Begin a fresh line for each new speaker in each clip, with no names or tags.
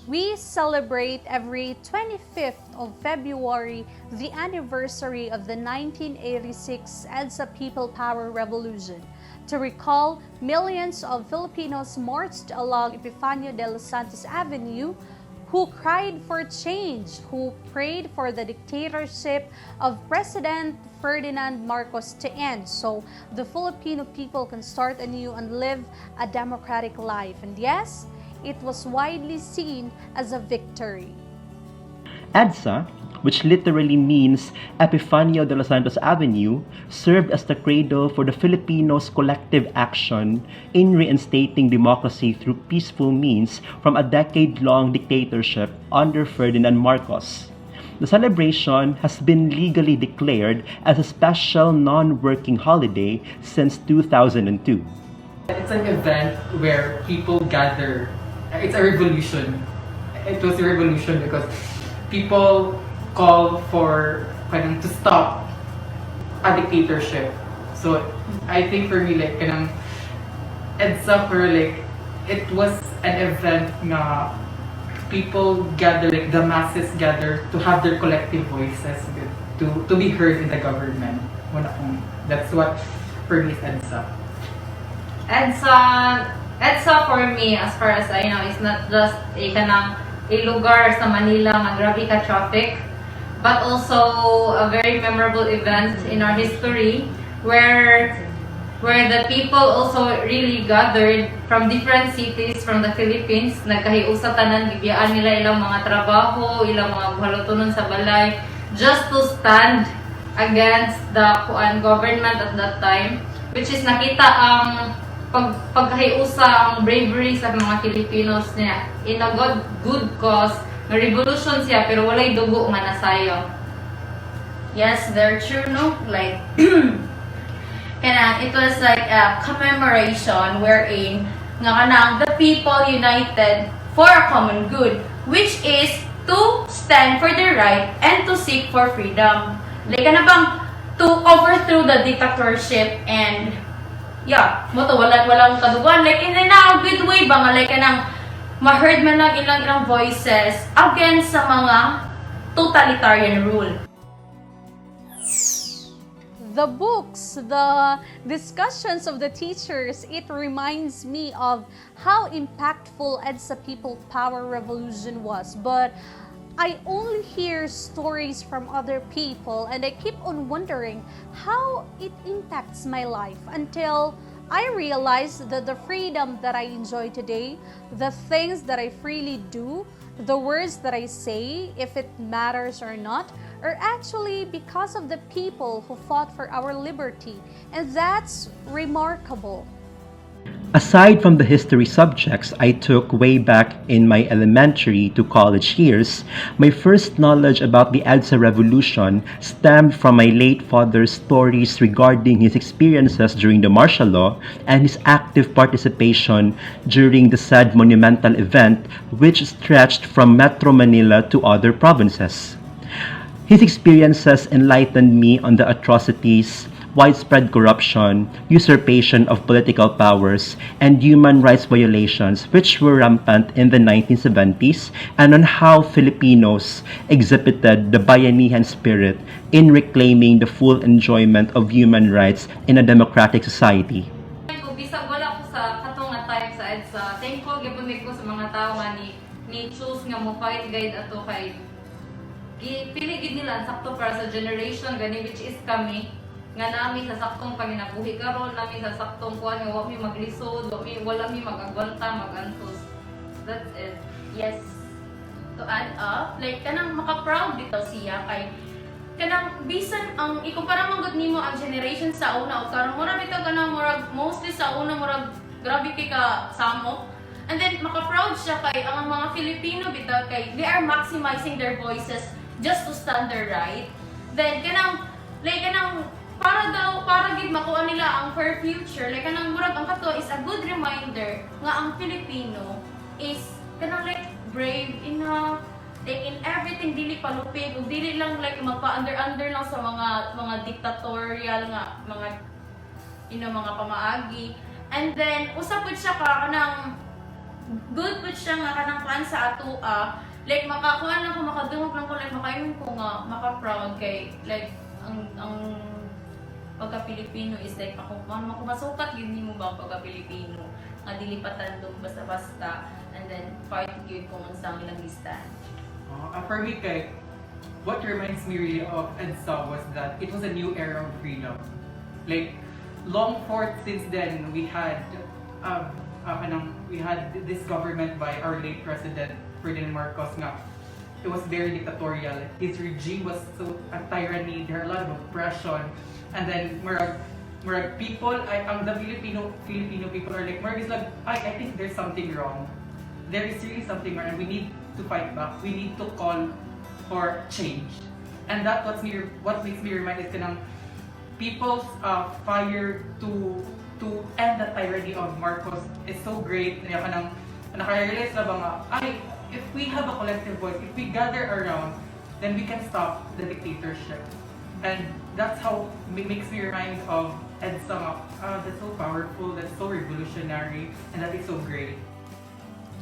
We celebrate every 25th of February the anniversary of the 1986 Edsa People Power Revolution. To recall, millions of Filipinos marched along Epifanio de los Santos Avenue who cried for change, who prayed for the dictatorship of President Ferdinand Marcos to end so the Filipino people can start anew and live a democratic life. And yes, it was widely seen as a victory.
Edsa, which literally means Epifanio de los Santos Avenue, served as the cradle for the Filipinos' collective action in reinstating democracy through peaceful means from a decade-long dictatorship under Ferdinand Marcos. The celebration has been legally declared as a special non-working holiday since 2002.
It's an event where people gather. It's a revolution. It was a revolution because people call for to stop a dictatorship. So I think for me, like EDSA for it was an event na people gather, like the masses gather to have their collective voices to be heard in the government. That's what for me is EDSA.
EDSA for me, as far as I know, is not just a lugar sa Manila nga grabe ka traffic, but also a very memorable event in our history where the people also really gathered from different cities from the Philippines. Nagkahiusa tanan, gibiyaan nila ilang mga trabaho, ilang mga buhalotonon sa balay, just to stand against the government at that time, which is nakita ang pagkahiusa, ang bravery sa mga Filipinos niya in a good cause. Revolution siya pero walay dugo nga nasayo.
Yes, very true, no? Like, it was like a commemoration wherein the people united for a common good, which is to stand for their right and to seek for freedom. Like, to overthrow the dictatorship and walang kadugan. Like, in a good way ba nga, like, ma-heard man lang ilang voices against sa mga totalitarian rule.
The books, the discussions of the teachers, it reminds me of how impactful Edsa People Power Revolution was. But I only hear stories from other people and I keep on wondering how it impacts my life until I realize that the freedom that I enjoy today, the things that I freely do, the words that I say, if it matters or not, are actually because of the people who fought for our liberty. And that's remarkable.
Aside from the history subjects I took way back in my elementary to college years, my first knowledge about the Edsa Revolution stemmed from my late father's stories regarding his experiences during the martial law and his active participation during the said monumental event, which stretched from Metro Manila to other provinces. His experiences enlightened me on the atrocities, widespread corruption, usurpation of political powers, and human rights violations which were rampant in the 1970s, and on how Filipinos exhibited the bayanihan spirit in reclaiming the full enjoyment of human rights in a democratic society.
Kung bisag wala ko sa katong nga time sa EDSA, thankful gyud ko sa mga tao nga ni choose nga mo fight guide ato kay pili gid nila sakto para sa generation gani which is kami nga nami sa saktong panginabuhi karon, nami sa saktong kuan nga wa mi maglisod, wala mi magagwanta, magantos. That's it.
Yes. To add up, like maka-proud dito siya kay bisan ang ikumpara man gud nimo ang generation sa una o karon mura bitaw murag mostly sa una murag grabe kay ka samo. And then maka-proud siya kay ang mga Filipino bitaw kay they are maximizing their voices just to stand their right. Then para gid makuha nila ang fair future, like murag ang kato is a good reminder nga ang Filipino is brave enough, like in everything dili palupig ug dili lang like magpa-under lang sa mga dictatorial nga mga mga pamaagi. And then usa pud siya ka good po siya nga kanang kuan sa ato like makakuan lang ko, makadungog lang ko, like makayon ko nga maka-proud kay like ang pagka-Pilipino is like masukat yun mo ba ang pagka-Pilipino nga dili patandong basta-basta and then part yun kung unsang ilang listan.
For me, kay, what reminds me really of EDSA was that it was a new era of freedom. Like, long forth since then, we had this government by our late President Ferdinand Marcos nga. It was very dictatorial. His regime was so a tyranny. There are a lot of oppression. And then, murag people, ang the Filipino people are like, murag is like, I think there's something wrong. There is really something wrong, and we need to fight back. We need to call for change. And that's what makes me remind is kanang people's fire to end the tyranny of Marcos is so great. Kaya kanang naka-realize na ba nga, if we have a collective voice, if we gather around, then we can stop the dictatorship. And that's how it makes me remind of Edsa. That's so powerful, that's so revolutionary, and that is so great.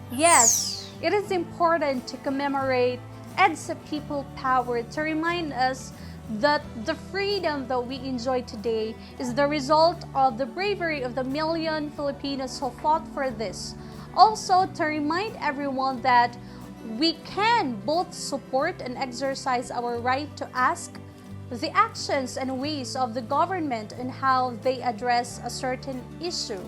Yes, it is important to commemorate Edsa People Power to remind us that the freedom that we enjoy today is the result of the bravery of the million Filipinos who fought for this. Also, to remind everyone that we can both support and exercise our right to ask the actions and ways of the government and how they address a certain issue.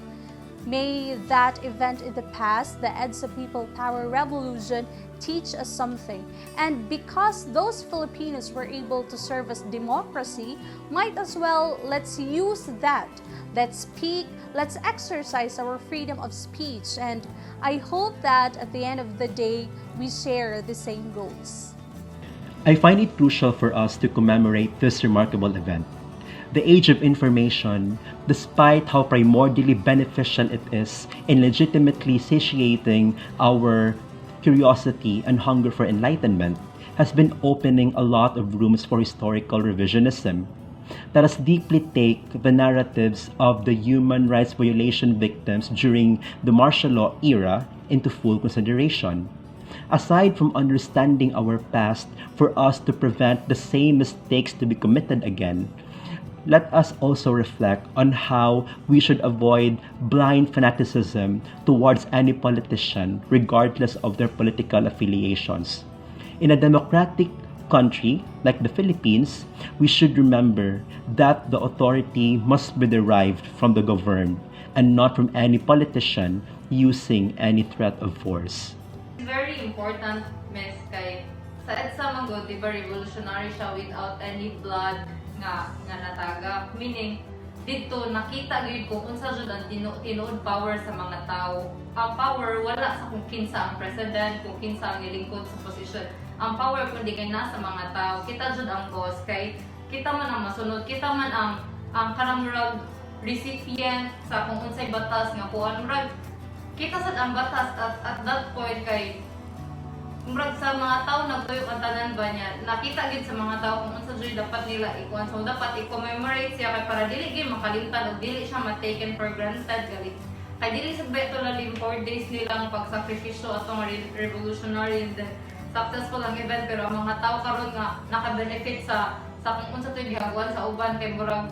May that event in the past, the Edsa People Power Revolution, teach us something. And because those Filipinos were able to serve as democracy, might as well let's use that. Let's speak, let's exercise our freedom of speech. And I hope that at the end of the day, we share the same goals.
I find it crucial for us to commemorate this remarkable event. The age of information, despite how primordially beneficial it is in legitimately satiating our curiosity and hunger for enlightenment, has been opening a lot of rooms for historical revisionism. Let us deeply take the narratives of the human rights violation victims during the martial law era into full consideration. Aside from understanding our past for us to prevent the same mistakes to be committed again, let us also reflect on how we should avoid blind fanaticism towards any politician, regardless of their political affiliations. In a democratic country like the Philippines, we should remember that the authority must be derived from the governed and not from any politician using any threat of force.
It's very important, Miss, kay sa Edsa Manggod, di ba revolutionary siya without any blood nga natagap. Meaning, dito nakita gyud ko unsa jud ang tinuod power sa mga tao. Ang power wala sa kung kinsa ang president, kung kinsa ang nilingkod sa posisyon. Ang power kundi kay nasa mga tao. Kita jud ang boss kay kita man ang masunod, kita man ang kanang murag recipient sa kung unsay batas nga kuan murag kita sad ang batas at that point kay murag sa mga tao nagtuyo ang tanan ba niya, nakita gid sa mga tao kung unsa jud dapat nila ikuan, so dapat i-commemorate siya kay para dili gid makalimtan ug dili siya ma-taken for granted gali. Kay dili sa beto lalim 4 days nilang pagsakripisyo atong revolutionary and successful ang event, pero ang mga tao karon nga naka-benefit sa kung unsa toy gihagwan sa uban kay murag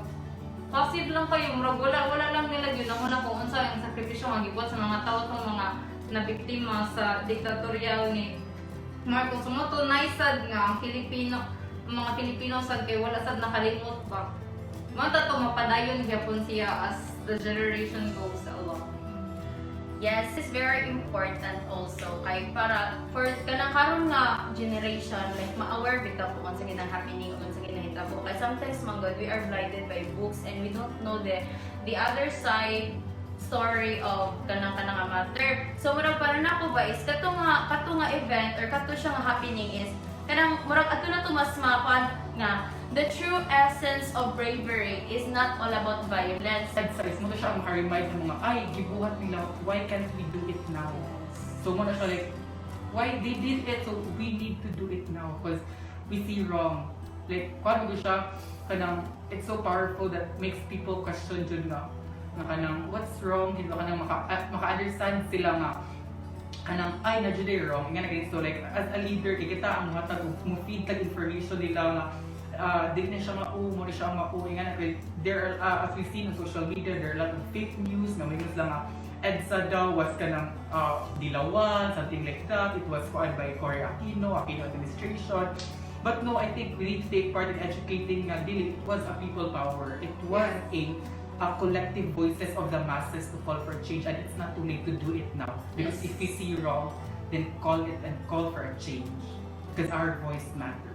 passive lang kayo, murag wala lang nila gyud ang una kung unsa ang sakripisyo nga gibuhat sa mga tao tong mga nabiktima sa diktatorial ni Marcos. Tunay sad nga ang mga Pilipino sad kay wala sad nakalimot ba. Mata to mapadayon gyapon siya as the generation goes along.
Yes, it's very important also kay para for kanang karon nga generation like ma-aware bitaw kung unsa ginang happening kung unsa ginahitabo. Kay sometimes manggod we are blinded by books and we don't know the other side story of kanang matter. So murag para nako ba is kato nga event or kato siya nga happening is kanang murag ato na to mas mapan nga the true essence of bravery is not all about violence.
Size mo siya ang remind ng mga gibuhat nila, why can't we do it now? So mo na siya like why they did it, so we need to do it now because we see wrong. Like kuan mo siya kanang it's so powerful that makes people question jud nga kanang what's wrong, hindi kanang maka-understand sila nga kanang ay na jud wrong nga na so like as a leader kita ang matag mo feed tag information nila nga di na siya mo na siya mao nga na there are as we see on social media there are a lot of fake news na may news lang EDSA daw was kanang dilawan, something like that. It was called by Cory Aquino administration. But no, I think we need to take part in educating nga dili it was a people power. It was a collective voices of the masses to call for change, and it's not too late to do it now. Because if we see wrong, then call it and call for a change. Because our voice matters.